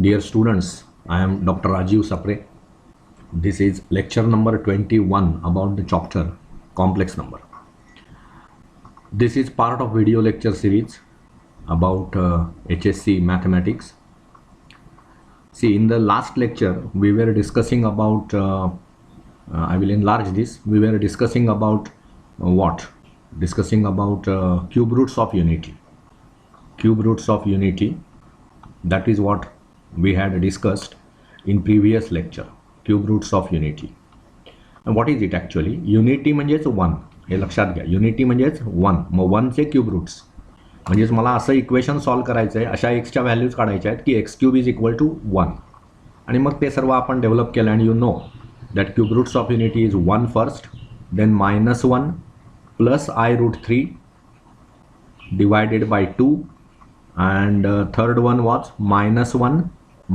Dear students, I am Dr. Rajiv Sapre. This is lecture number 21 about the chapter complex number. This is part of video lecture series about HSC mathematics. See, in the last lecture we were discussing about, I will enlarge this, we were discussing about what? Discussing about cube roots of unity. Cube roots of unity, that is what we had discussed in previous lecture. Cube roots of unity. And what is it actually? Unity म्हणजेच 1. हे लक्षात घ्या. Unity म्हणजेच 1. मग 1 चे cube roots. म्हणजेच मला असं equation solve करायचं आहे, अशा एक्सच्या व्हॅल्यूज काढायच्या आहेत की x cube is equal to 1. आणि मग ते सर्व आपण डेव्हलप केलं आणि you know that cube roots of unity is 1 first, then -1 plus i√3 divided by 2, and third one was -1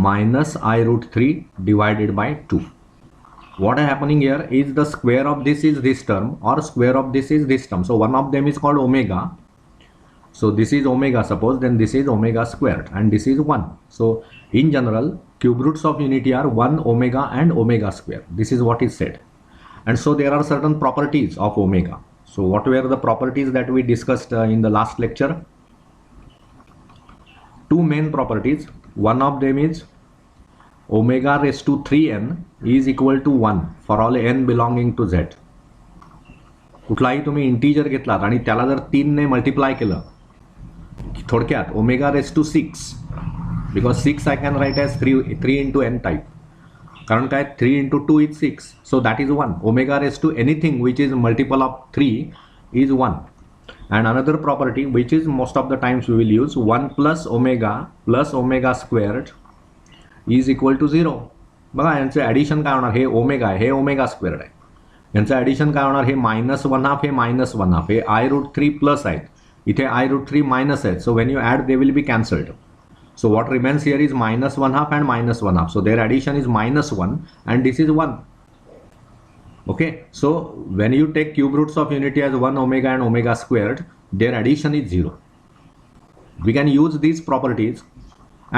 minus i√3 divided by 2. What is happening here is the square of this is this term, or square of this is this term. So one of them is called omega. So this is omega, suppose, then this is omega squared, and this is 1. So in general, cube roots of unity are 1 omega and omega square. This is what is said. And so there are certain properties of omega. So what were the properties that we discussed in the last lecture? Two main properties. One of them is omega raised to 3n is equal to 1 for all n belonging to z. कुठलाही तुम्ही integer घेतलात आणि त्याला जर 3 ने multiply केलं, थोडक्यात omega raise to 6, because 6 I can write as 3 into n type, कारण काय 3 into 2 is 6, so that is 1. Omega raise to anything which is multiple of 3 is 1. And another property which is most of the times we will use, 1 plus omega squared is equal to 0. बघा यांचे addition काय होणार, हे omega आहे, हे omega squared आहे, यांचं addition काय होणार, हे -1/2 हे -1/2, हे i√3 plus आहेत, इथे i√3 मायनस आहेत, so when you add they will be cancelled. So what remains here is -1/2 and -1/2, so their addition is -1 and this is 1. Okay, so when you take cube roots of unity as 1 omega and omega squared, their addition is 0. We can use these properties,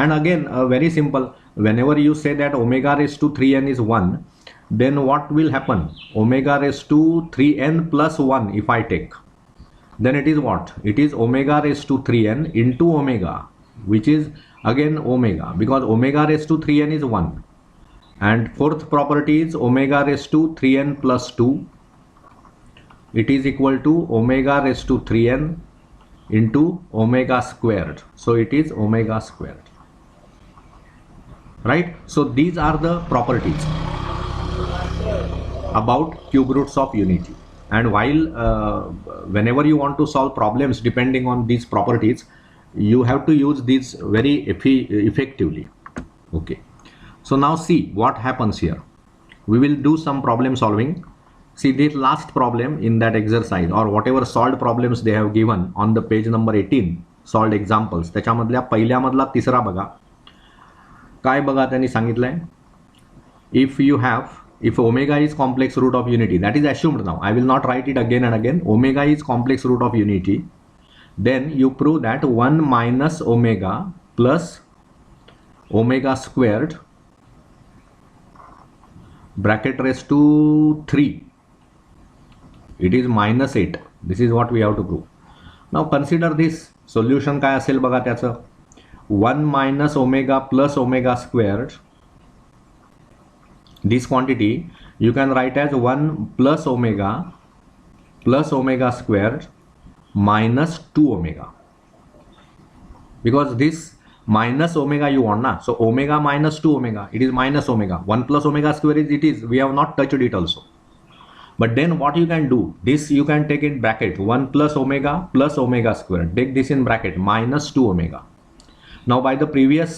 and again very simple, whenever you say that omega raised to 3n is 1, then what will happen? Omega raised to 3n plus 1 if I take, then it is what? It is omega raised to 3n into omega, which is again omega, because omega raised to 3n is 1. And fourth property is omega raised to 3n plus 2. It is equal to omega raised to 3n into omega squared. So it is omega squared. Right? So these are the properties about cube roots of unity. And while whenever you want to solve problems depending on these properties, you have to use these very effectively. Okay. So now see what happens here. We will do some problem solving. See this last problem in that exercise, or whatever solved problems they have given on the page number 18, solved examples. त्याच्यामधल्या पहिल्यामधला तिसरा बघा. काय बघा त्यांनी सांगितलंय? If omega is complex root of unity, that is assumed now. I will not write it again and again. Omega is complex root of unity. Then you prove that 1 minus omega plus omega squared bracket raised to 3, it is -8. This is what we have to prove. Now consider this solution काय असेल बघा त्याचं. 1 minus omega plus omega squared, this quantity you can write as 1 plus omega squared minus 2 omega, because this minus omega you want na, so omega minus 2 omega, it is minus omega. 1 plus omega square is, it is, we have not touched it also. But then what you can do, this you can take in bracket, 1 plus omega square, take this in bracket, minus 2 omega. Now by the previous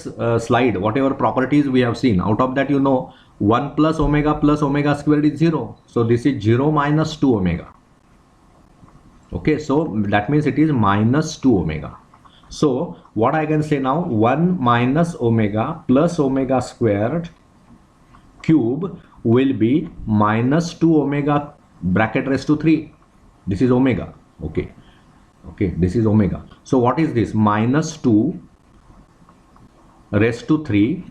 slide, whatever properties we have seen, out of that you know 1 plus omega squared is 0, so this is 0 minus 2 omega. Okay, so that means it is minus 2 omega. So what I can say now, 1 minus omega plus omega squared cube will be minus 2 omega bracket raised to 3. This is omega. Okay, this is omega. So what is this? Minus 2 raised to 3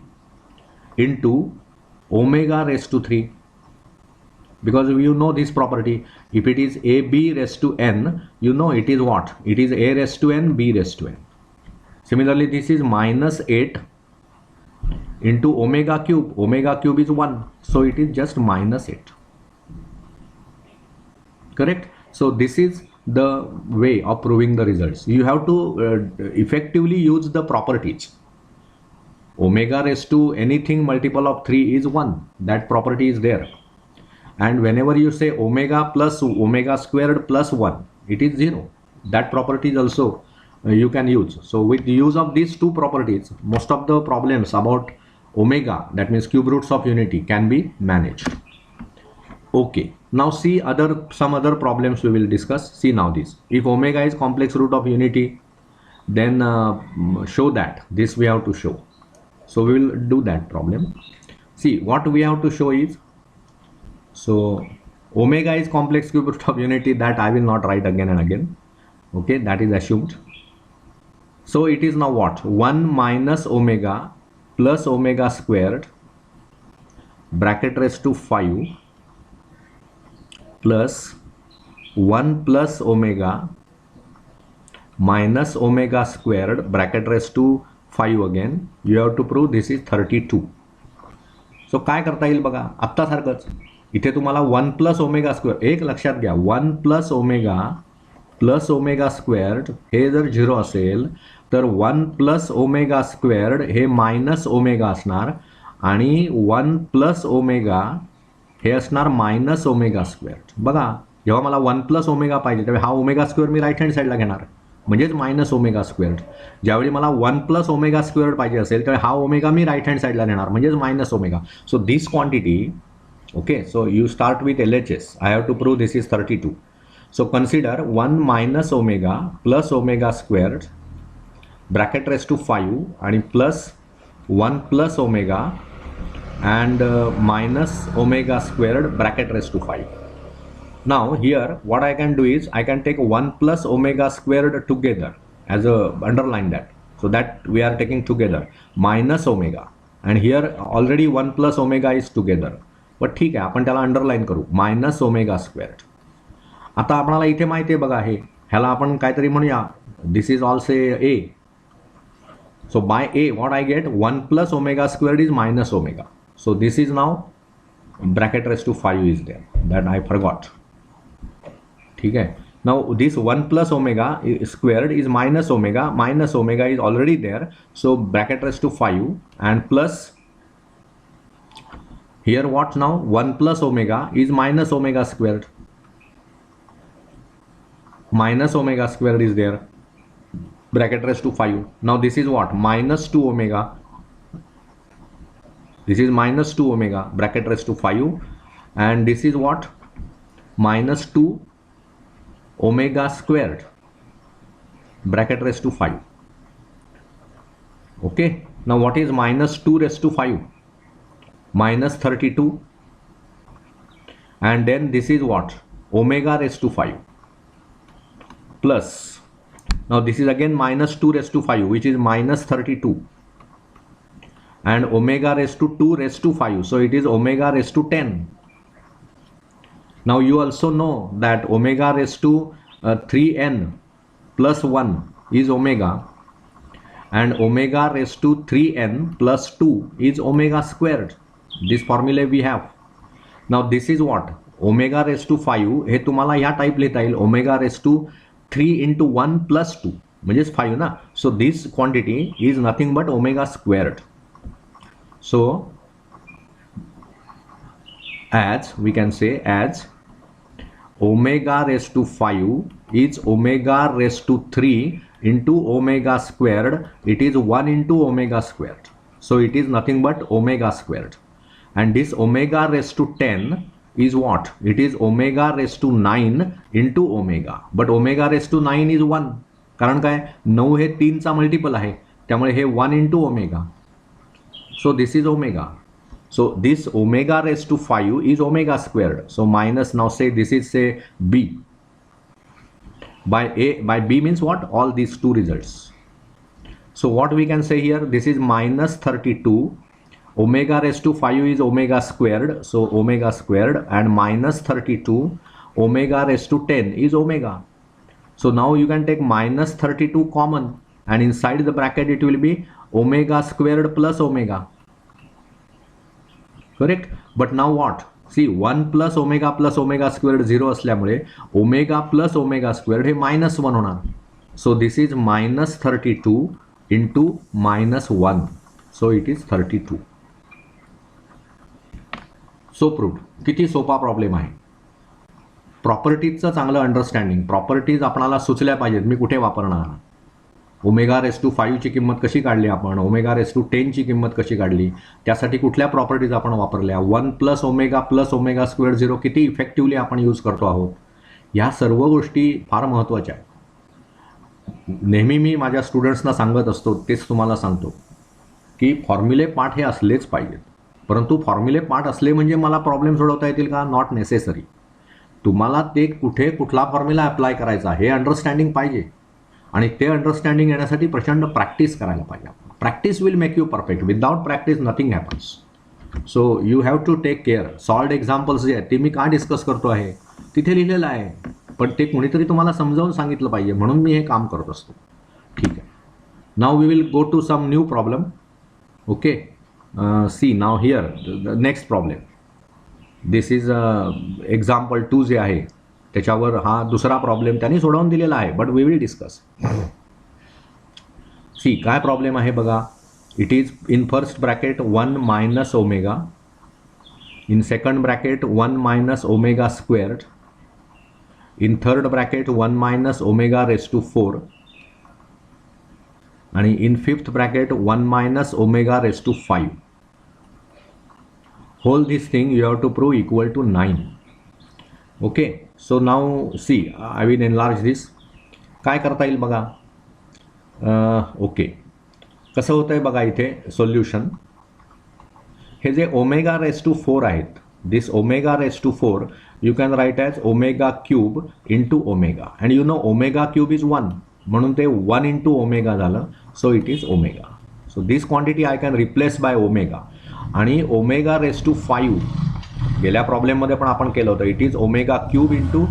into omega raised to 3, because you know this property. If it is ab raised to n, you know it is what? It is a raised to n, b raised to n. Similarly, this is minus 8 into omega cube. Omega cube is 1, so it is just minus 8. Correct? So this is the way of proving the results. You have to effectively use the properties. Omega raised to anything multiple of 3 is 1. That property is there. And whenever you say omega plus omega squared plus 1, it is 0. That property is also you can use. So with the use of these two properties, most of the problems about omega, that means cube roots of unity, can be managed. Okay, now see some other problems we will discuss. See now this. If omega is complex root of unity, then show that. This we have to show. So we will do that problem. See, what we have to show is, so omega is complex cube root of unity, that I will not write again and again. Okay, that is assumed. So it is now what? 1 minus omega plus omega squared bracket raised to 5 plus 1 plus omega minus omega squared bracket raised to 5 again. You have to prove this is 32. So काय करता येईल बघा, आत्ता सारखंच इथे तुम्हाला 1 plus omega square, एक लक्षात घ्या, 1 प्लस ओमेगा स्क्वेअर्ड हे जर 0 असेल तर 1 प्लस ओमेगा स्क्वेअर्ड हे मायनस ओमेगा असणार आणि 1 प्लस ओमेगा हे असणार मायनस ओमेगा स्क्वेअर्ड. बघा, जेव्हा मला 1 प्लस ओमेगा पाहिजे त्यावेळी हा ओमेगा स्क्वेअर मी राईट हँड साईडला घेणार, म्हणजेच मायनस ओमेगा स्क्वेअर्ड. ज्यावेळी मला 1 प्लस ओमेगा स्क्वेअर्ड पाहिजे असेल त्यावेळी हा ओमेगा मी राईट हँड साईडला नेणार, म्हणजेच minus omega. So this quantity, okay, so you start with LHS. I have to prove this is 32. So consider 1 minus omega plus omega squared bracket raised to 5 and plus 1 plus omega and minus omega squared bracket raised to 5. Now here what I can do is I can take 1 plus omega squared together as a underline that, so that we are taking together minus omega, and here already 1 plus omega is together. पण ठीक आहे, आपण त्याला underline करू, minus omega squared. आता आपल्याला इथे माहिती आहे बघा, हे ह्याला आपण काहीतरी म्हणूया, this is also a. So by a what I get, 1 plus omega squared is minus omega. So this is now bracket raise to 5 is there, that I forgot. ठीक आहे, now this 1 plus omega squared is minus omega is already there. So bracket raise to 5 and plus here what now, 1 plus omega is minus omega squared. Minus omega squared is there, bracket raised to 5. Now this is what, minus 2 omega. This is minus 2 omega bracket raised to 5, and this is what, minus 2 omega squared bracket raised to 5. Okay, now what is minus 2 raised to 5? Minus 32, and then this is what, omega raised to 5 plus, now this is again minus 2 raised to 5, which is minus 32, and omega raised to 2 raised to 5, so it is omega raised to 10. Now you also know that omega raised to 3n plus 1 is omega, and omega raised to 3n plus 2 is omega squared. This formula we have. Now this is what, omega raised to 5 हे तुम्हाला या type लिहिता येईल, omega raised to 3 into 1 plus 2 म्हणजेच 5 ना. So this quantity is nothing but omega squared. So as we can say, as omega raised to 5 is omega raised to 3 into omega squared, it is 1 into omega squared. So it is nothing but omega squared. And this omega raised to 10 is what? It is omega raised to 9 into omega. But omega raised to 9 is 1. कारण काय, 9 हे 3 चा multiple आहे, त्यामुळे हे 1 into omega. So this is omega. So this omega raised to 5 is omega squared. So minus, now say this is say b. By b means what? All these two results. So what we can say here, this is minus 32 omega raised to 5 is omega squared, so omega squared, and minus 32 omega raised to 10 is omega. So now you can take minus 32 common, and inside the bracket it will be omega squared plus omega. Correct? But now what? See, 1 plus omega squared 0 असल्यामुळे omega plus omega squared हे minus 1 होणार. So this is minus 32 into minus 1. So it is 32. So proved. किती सोपा problem आहे. प्रॉपर्टीजचं चांगलं understanding, properties आपणाला सुचल्या पाहिजेत. मी कुठे वापरणार? Omega raise to 5 ची किंमत कशी काढली आपण, ओमेगा रेस टू 10 ची किंमत कशी काढली, त्यासाठी कुठल्या प्रॉपर्टीज आपण वापरल्या, 1 प्लस ओमेगा स्क्वेअर 0 किती इफेक्टिव्हली आपण यूज करतो आहोत, ह्या सर्व गोष्टी फार महत्त्वाच्या आहेत. नेहमी मी माझ्या स्टुडंट्सना सांगत असतो, तेच तुम्हाला सांगतो की फॉर्म्युले पाठ हे असलेच पाहिजेत. परंतु फॉर्म्युले पाठ असले म्हणजे मला प्रॉब्लेम सोडवता येतील का? Not necessary. तुम्हाला ते कुठे कुठला फॉर्म्युला अप्लाय करायचा हे अंडरस्टँडिंग पाहिजे, आणि ते अंडरस्टँडिंग येण्यासाठी प्रचंड प्रॅक्टिस करायला पाहिजे. Practice will make you perfect. Without practice nothing happens. So you have to take care. Solved examples जे आहेत ते मी का डिस्कस करतो आहे तिथे लिहिलेलं आहे, पण ते कोणीतरी तुम्हाला समजावून सांगितलं पाहिजे, म्हणून मी हे काम करत असतो. ठीक आहे. Now we will go to some new problem. Okay, see now here next problem. This is example 2 जे आहे त्याच्यावर हा दुसरा प्रॉब्लेम त्यांनी सोडवून दिलेला आहे, but we will discuss. See काय प्रॉब्लेम आहे बघा. It is in first bracket 1 minus omega, in second bracket 1 minus omega squared, in third bracket 1 minus omega raise to 4, आणि in fifth bracket 1 minus omega raise to 5. Whole this thing you have to prove equal to 9. Okay, so now see I will enlarge this. काय करता येईल बघा. Okay, कसं होतं आहे बघा इथे सोल्युशन. हे जे ओमेगा रेस टू 4 आहेत, this omega raise to 4 you can write as omega cube into omega, and you know omega cube is 1, म्हणून ते 1 इंटू ओमेगा झालं. So it is omega. So this quantity I can replace by omega. आणि omega raise to 5 गेल्या प्रॉब्लेममध्ये पण आपण केलं होतं. It is omega cube into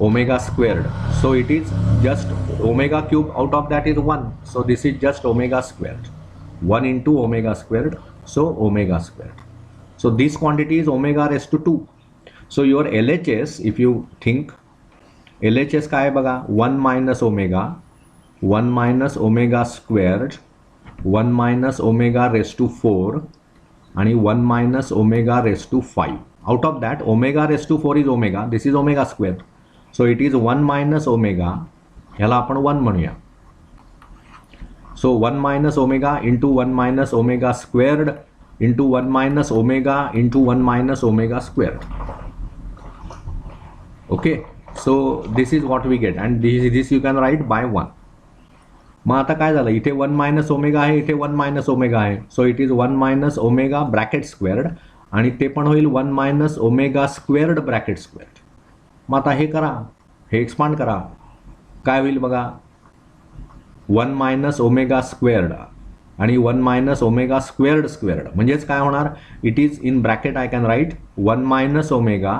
omega squared. So it is just omega cube, out of that is 1. So this is just omega squared. 1 into omega squared, so omega squared. So this quantity is omega raise to 2. So your LHS, if you think, LHS काय आहे बघा. 1 minus omega, 1 minus omega squared, 1 minus omega raise to 4, आणि 1 minus omega raise to 5. Out of that omega raise to 4 is omega, this is omega square. So it is 1 minus omega, ह्याला आपण 1 म्हणूया. सो 1 minus omega into 1 minus omega squared into 1 minus omega into 1 minus omega squared. Okay, so this is what we get, and this you can write by 1. मग आता काय झालं, इथे 1 minus omega आहे, इथे 1 मायनस ओमेगा आहे. So it is 1 minus omega bracket squared, आणि ते पण होईल 1 minus omega squared bracket squared. मग आता हे करा, हे एक्सपांड करा. काय होईल बघा. 1 मायनस ओमेगा स्क्वेअर्ड आणि 1 मायनस ओमेगा स्क्वेअर्ड स्क्वेअर्ड म्हणजेच काय होणार. It is in bracket I can right 1 minus omega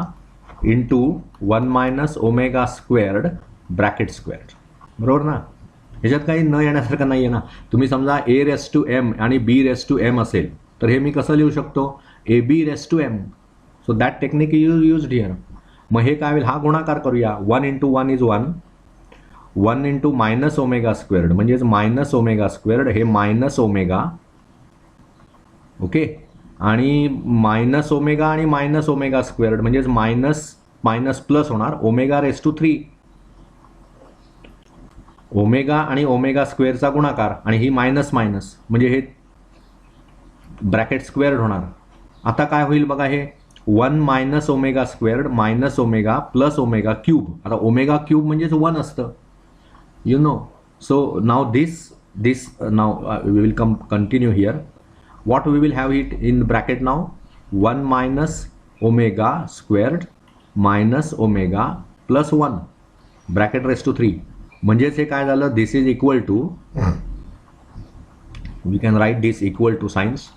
into 1 minus omega squared bracket squared. बरोबर ना. ह्याच्यात काही न येण्यासारखं नाही आहे ना. तुम्ही समजा A रेस टू M आणि B रेस टू M असेल तर हे मी कसं लिहू शकतो. AB raise to M. So that technique used here. मग हे काय होईल, हा गुणाकार करूया. 1 into 1 is 1, 1 into minus omega squared म्हणजेच मायनस ओमेगा स्क्वेअर्ड, हे मायनस ओमेगा. ओके, आणि मायनस ओमेगा आणि मायनस ओमेगा स्क्वेअर्ड म्हणजेच मायनस मायनस प्लस होणार ओमेगा रेस टू 3. ओमेगा आणि ओमेगा स्क्वेअरचा गुणाकार, आणि ही मायनस मायनस म्हणजे हे ब्रॅकेट स्क्वेअर्ड होणार. आता काय होईल बघा, हे 1 minus omega squared minus omega plus omega cube. आता ओमेगा क्यूब म्हणजेच 1 असतं, you know. So now this now we will continue here. what we will have it in bracket now. 1 minus omega squared minus omega plus 1 bracket raised to 3. म्हणजेच हे काय झालं, this is equal to we can write this equal to signs.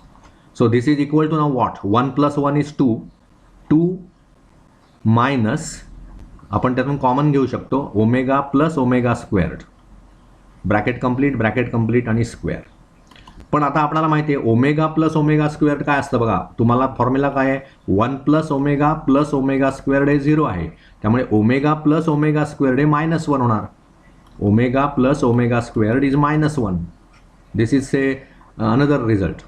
So this is equal to now what? 1 plus 1 is 2. 2 minus आपण त्यातून common घेऊ शकतो omega plus omega squared, bracket complete आणि square. पण आता आपल्याला माहिती आहे ओमेगा प्लस ओमेगा स्क्वेअर्ड काय असतं बघा, तुम्हाला फॉर्म्युला काय आहे, 1 प्लस ओमेगा स्क्वेअर्ड हे 0 आहे, त्यामुळे ओमेगा प्लस ओमेगा स्क्वेअर्ड हे -1 होणार. Omega plus omega squared is -1. This is say another result.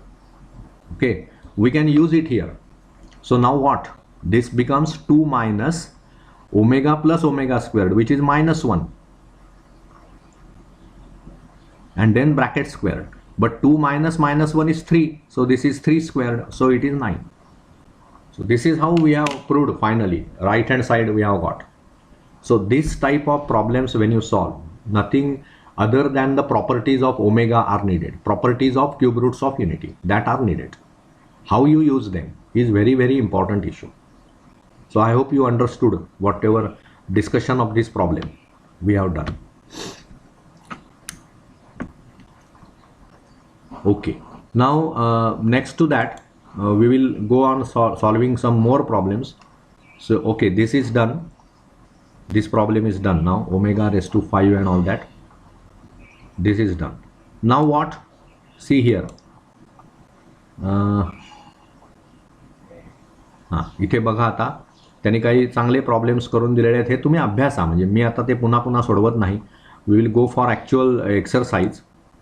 Okay, we can use it here. So now what, this becomes 2 minus omega plus omega squared, which is -1, and then bracket squared. But 2 minus -1 is 3, so this is 3 squared, so it is 9. So this is how we have proved finally. Right hand side we have got. So this type of problems when you solve, nothing other than the properties of omega are needed. Properties of cube roots of unity that are needed. How you use them is very important issue. So I hope you understood whatever discussion of this problem we have done. Okay, now next to that we will go on solving some more problems. So okay, this is done. This problem is done now. Omega raised to 5 and all that. This is done. Now what? See here. इथे बघा आता त्यांनी काही चांगले problems करून दिलेले आहेत. हे तुम्ही अभ्यासा, म्हणजे मी आता ते पुन्हा सोडवत नाही. We will go for actual exercise,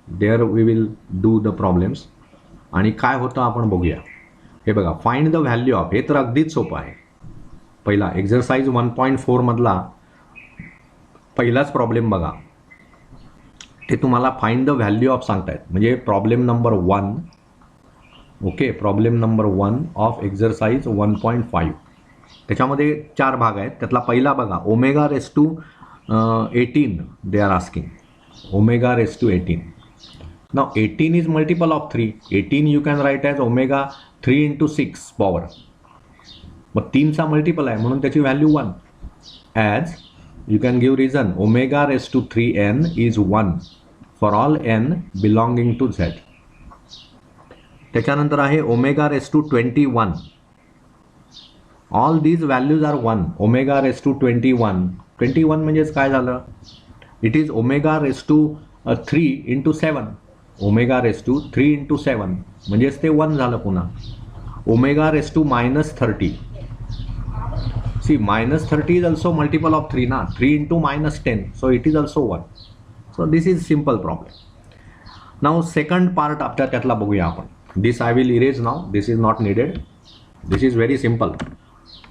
there we will do the problems. आणि काय होतं आपण बघूया. हे बघा, फाइंड द व्हॅल्यू ऑफ, हे तर अगदीच सोपं आहे. पहिला एक्सरसाइज 1.4 मधला पहिलाच प्रॉब्लेम बघा, ते तुम्हाला फाइंड द व्हॅल्यू ऑफ सांगतायत. म्हणजे problem number 1. Okay, problem number 1 of exercise 1.5. त्याच्यामध्ये 4 भाग आहेत. त्यातला पहिला बघा, omega raise to 18 they are asking. Omega raise to 18. Now 18 is multiple of 3. 18 you can write as omega 3 into 6 power. मग 3चा मल्टिपल आहे म्हणून त्याची value 1. As you can give reason, omega raise to 3n is 1 for all n belonging to z. त्याच्यानंतर आहे omega raise to 21. All these values are 1. Omega raise to 21 म्हणजेच काय झालं, it is omega raise to 3 into 7. Omega raise to 3 into 7 म्हणजेच ते 1 झालं पुन्हा. Omega raise to -30. See -30 is also multiple of 3 ना. 3 into -10, so it is also 1. So this is simple problem. Now second part आपल्या त्यातला बघूया आपण. This I will erase now. This is not needed. This is very simple.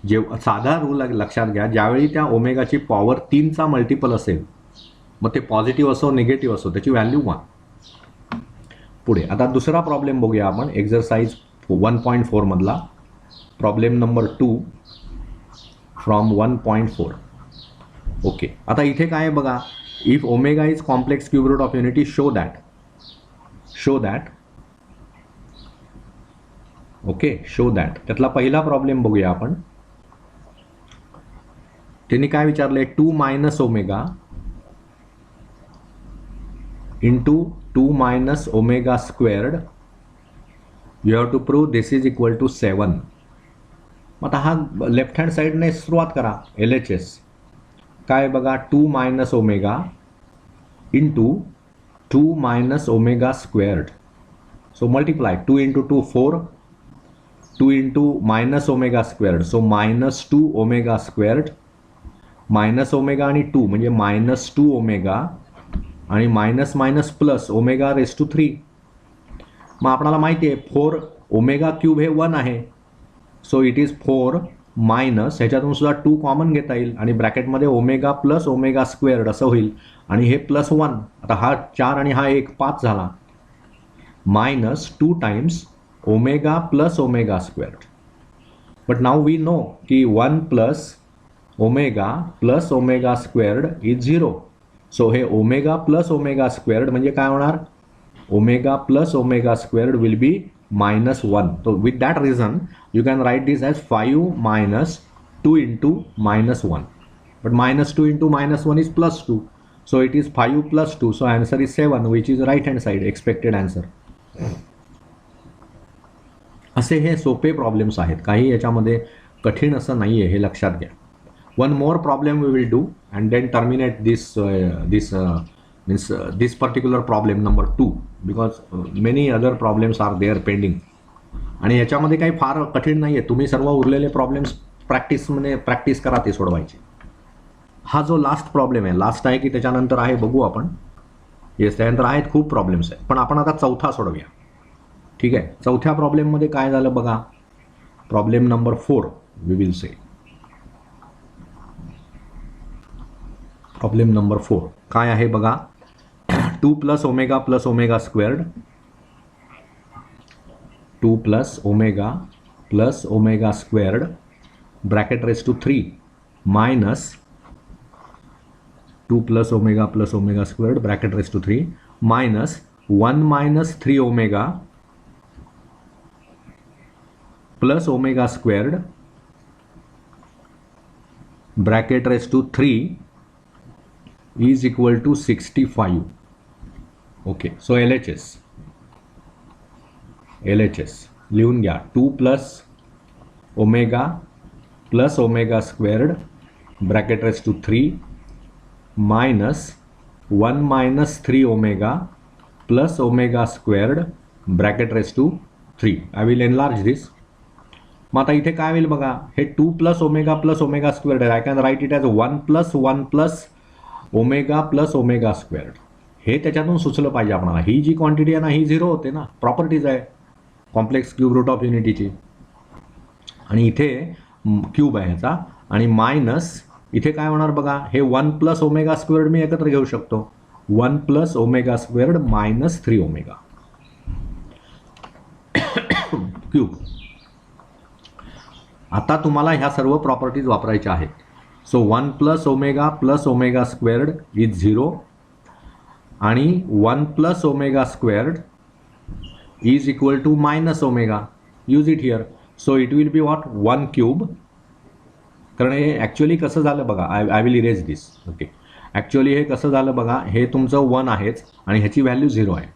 जे साधा rule लक्षात घ्या, ज्यावेळी त्या ओमेगाची पॉवर 3चा मल्टिपल असेल, मग ते पॉझिटिव्ह असो निगेटिव्ह असो, त्याची व्हॅल्यू 1. पुढे आता दुसरा प्रॉब्लेम बघूया आपण, एक्सरसाइज 1.4 मधला प्रॉब्लेम नंबर 2 फ्रॉम 1.4. ओके, आता इथे काय आहे बघा, if omega is complex cube root of unity show that okay, show that. त्यातला पहिला प्रॉब्लेम बघूया आपण. त्यांनी काय विचारले, 2 minus omega into 2 minus omega squared, you have to prove this is equal to 7. आता हा लेफ्ट हँड साईडने सुरुवात करा. LHS काय बघा, 2 minus omega into 2 minus omega squared, so multiply 2 into 2 4, 2 into minus omega squared, so -2 omega squared, minus omega आणि 2 म्हणजे -2 ओमेगा आणि minus minus plus omega raise to 3. मग आपल्याला माहिती आहे 4 ओमेगा क्यूब हे 1 आहे, सो इट इज 4 मायनस, ह्याच्यातून सुद्धा 2 कॉमन घेता येईल आणि ब्रॅकेटमध्ये ओमेगा प्लस ओमेगा स्क्वेअर्ड असं होईल आणि हे +1. आता हा 4 आणि हा 1 5 झाला, -2 times omega plus omega squared. But now we know की 1 plus omega squared is 0. So हे ओमेगा प्लस ओमेगा स्क्वेअर्ड म्हणजे काय होणार, omega plus omega squared will be -1. So with that reason you can write this as 5 minus 2 into -1. But -2 into -1 is +2. So it is 5 plus 2. So answer is 7, which is right hand side expected answer. असे हे सोपे problems आहेत, काही याच्यामध्ये कठीण असं नाही आहे, हे लक्षात घ्या. One more problem we will do and then terminate this particular problem number 2 because many other problems are there pending. आणि याच्यामध्ये काही फार कठीण नाही आहे, तुम्ही सर्व उरलेले प्रॉब्लेम्स प्रॅक्टिस करा ते सोडवायचे. हा जो लास्ट प्रॉब्लेम आहे, लास्ट आहे की त्याच्यानंतर आहे बघू आपण. येस, त्यानंतर आहेत खूप प्रॉब्लेम्स आहेत, पण आपण आता चौथा सोडवूया. ठीक आहे, चौथ्या प्रॉब्लेममध्ये काय झालं बघा. Problem number 4 we will say. Problem number 4 काय आहे बघा. 2 + ω + ω², 2 + ω + ω² bracket raise to 3 minus 2 + ω + ω² bracket raise to 3 minus 1 - 3ω + ω² bracket raise to 3 is equal to 65. Okay, so LHS लिहून घ्या. 2 + ω + ω² bracket raise to 3 minus 1 - 3ω + ω² bracket raise to 3. I will enlarge this. मग आता इथे काय होईल बघा. हे 2 + ω + ω² I can write it as 1 + 1 + ω + ω². हे त्याच्यातून सुचलं पाहिजे आपल्याला. ही जी क्वांटिटी आहे ना, ही 0 होते ना, प्रॉपर्टीज आहे कॉम्प्लेक्स क्यूब रूट ऑफ युनिटीची. आणि इथे क्यूब आहे ह्याचा, आणि मायनस इथे काय होणार बघा. हे 1 + ω² मी एकत्र घेऊ शकतो. 1 + ω² मायनस 3ω क्यूब. आता तुम्हाला ह्या सर्व प्रॉपर्टीज वापरायच्या आहेत. सो 1 + ω + ω² इज 0 आणि 1 + ω² is equal to -ω. Use it here. So it will be what 1 cube. कारण हे ॲक्च्युअली कसं झालं बघा. I will erase this. Okay, actually हे कसं झालं बघा. हे तुमचं 1 आहेच आणि ह्याची व्हॅल्यू 0 आहे.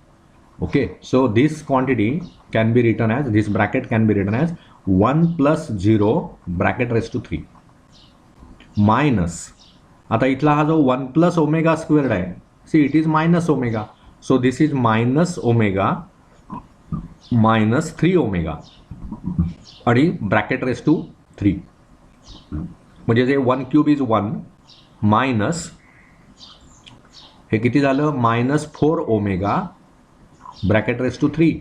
Okay, so this quantity can be written as, this bracket can be written as 1 + 0 bracket raise to 3 minus. आता इथला हा जो 1 + ω² आहे, see it is -ω. So this is -ω minus 3ω आणि ब्रॅकेट रेस टू 3. म्हणजे जे 1 क्यूब इज 1 मायनस हे किती झालं -4ω ब्रॅकेट रेस टू 3.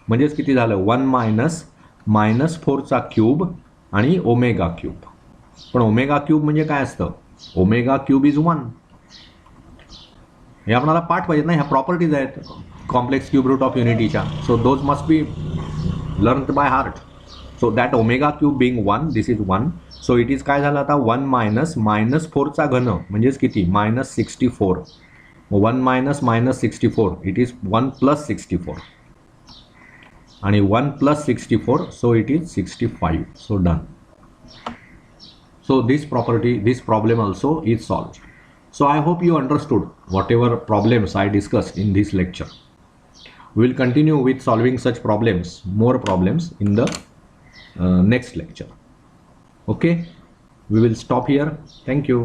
म्हणजेच किती झालं 1 मायनस -4चा क्यूब आणि ω क्यूब. पण ω क्यूब म्हणजे काय असतं. ω क्यूब इज 1. हे आपल्याला पाठ पाहिजे ना. ह्या प्रॉपर्टीज आहेत कॉम्प्लेक्स क्यूब रूट ऑफ युनिटीच्या. So those must be learn by heart. So that ω cube being 1, this is 1. So it is काय झालं आता 1 मायनस 4चा घन म्हणजेच किती -64. 1 - -64 इट इज 1 + 64 आणि 1 + 64. सो it is 65. So done. So this problem also is solved. So I hope you understood whatever problems I discussed in this lecture. We will continue with solving such problems, more problems in the next lecture. Okay, we will stop here. Thank you.